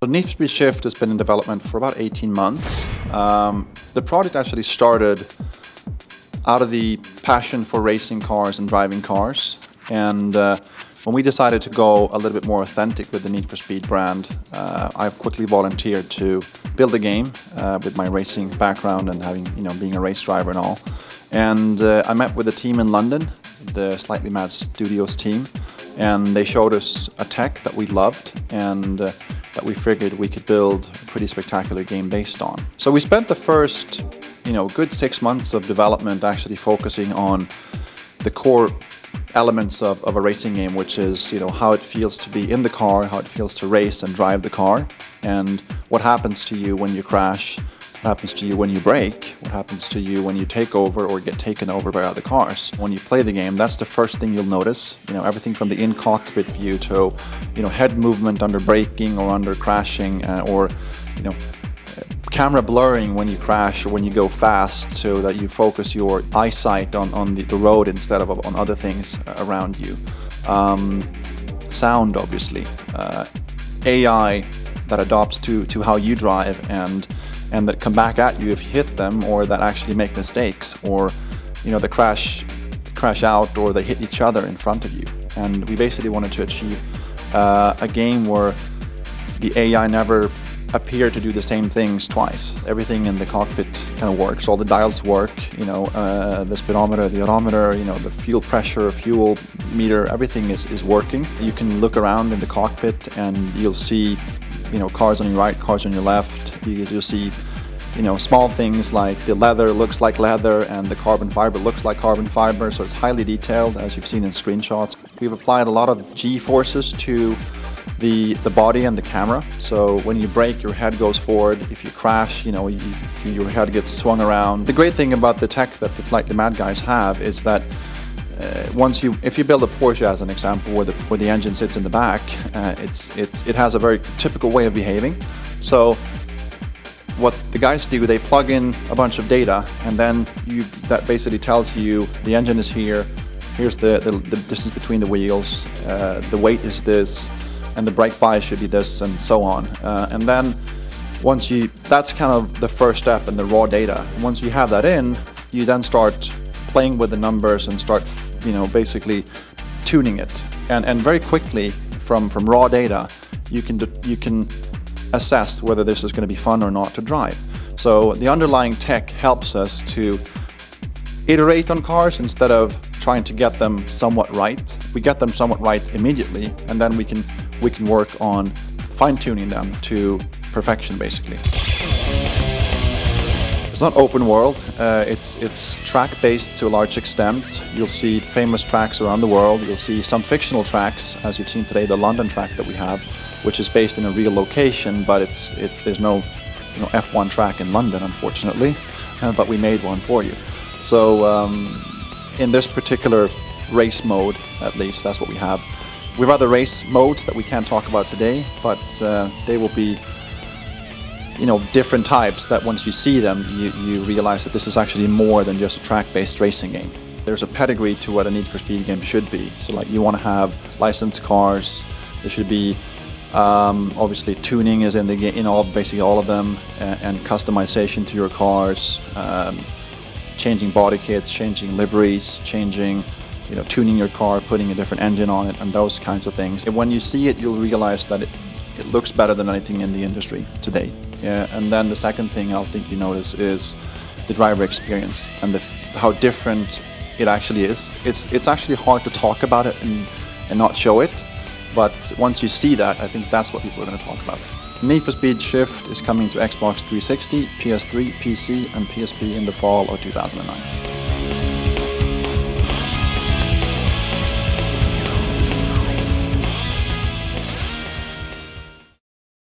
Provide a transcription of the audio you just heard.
So Need for Speed Shift has been in development for about 18 months. The project actually started out of the passion for racing cars and driving cars. And when we decided to go a little bit more authentic with the Need for Speed brand, I quickly volunteered to build a game with my racing background and having, being a race driver and all. And I met with a team in London, the Slightly Mad Studios team, and they showed us a tech that we loved and that we figured we could build a pretty spectacular game based on. So we spent the first, good 6 months of development actually focusing on the core elements of a racing game, which is, how it feels to be in the car, how it feels to race and drive the car, and what happens to you when you crash, what happens to you when you brake, what happens to you when you take over or get taken over by other cars. When you play the game, that's the first thing you'll notice. Everything from the in-cockpit view to, head movement under braking or under crashing, or, camera blurring when you crash or when you go fast, so that you focus your eyesight on the road instead of on other things around you. Sound, obviously. AI that adapts to how you drive and that come back at you if you hit them, or that actually make mistakes, or they crash out, or they hit each other in front of you. And we basically wanted to achieve a game where the AI never appear to do the same things twice. Everything in the cockpit kind of works. All the dials work, the speedometer, the odometer, the fuel pressure, fuel meter, everything is working. You can look around in the cockpit and you'll see, cars on your right, cars on your left. You'll see, small things like the leather looks like leather and the carbon fiber looks like carbon fiber, so it's highly detailed, as you've seen in screenshots. We've applied a lot of G-forces to the body and the camera. So when you brake, your head goes forward. If you crash, your head gets swung around. The great thing about the tech that the Slightly Mad guys have is that if you build a Porsche as an example, where the engine sits in the back, it has a very typical way of behaving. So what the guys do, they plug in a bunch of data, and then that basically tells you the engine is here, here's the distance between the wheels, the weight is this, and the brake bias should be this, and so on. And then that's kind of the first step in the raw data. Once you have that in, you then start playing with the numbers and start, basically tuning it. And very quickly, from raw data, you can assess whether this is going to be fun or not to drive. So the underlying tech helps us to iterate on cars instead of trying to get them somewhat right. We get them somewhat right immediately, and then we can work on fine-tuning them to perfection, basically. It's not open world. It's track-based to a large extent. You'll see famous tracks around the world. You'll see some fictional tracks, as you've seen today, the London track that we have, which is based in a real location, but there's no F1 track in London, unfortunately, but we made one for you. So in this particular race mode, at least, that's what we have. We have other race modes that we can't talk about today, but they will be different types that once you see them, you realize that this is actually more than just a track-based racing game. There's a pedigree to what a Need for Speed game should be. So like, you want to have licensed cars. There should be obviously tuning is in the game, basically all of them, and customization to your cars, changing body kits, changing liveries, tuning your car, putting a different engine on it, and those kinds of things. And when you see it, you'll realize that it looks better than anything in the industry today. And then the second thing I think you notice is the driver experience and how different it actually is. It's actually hard to talk about it and not show it, but once you see that, I think that's what people are going to talk about. Need for Speed Shift is coming to Xbox 360, PS3, PC, and PSP in the fall of 2009.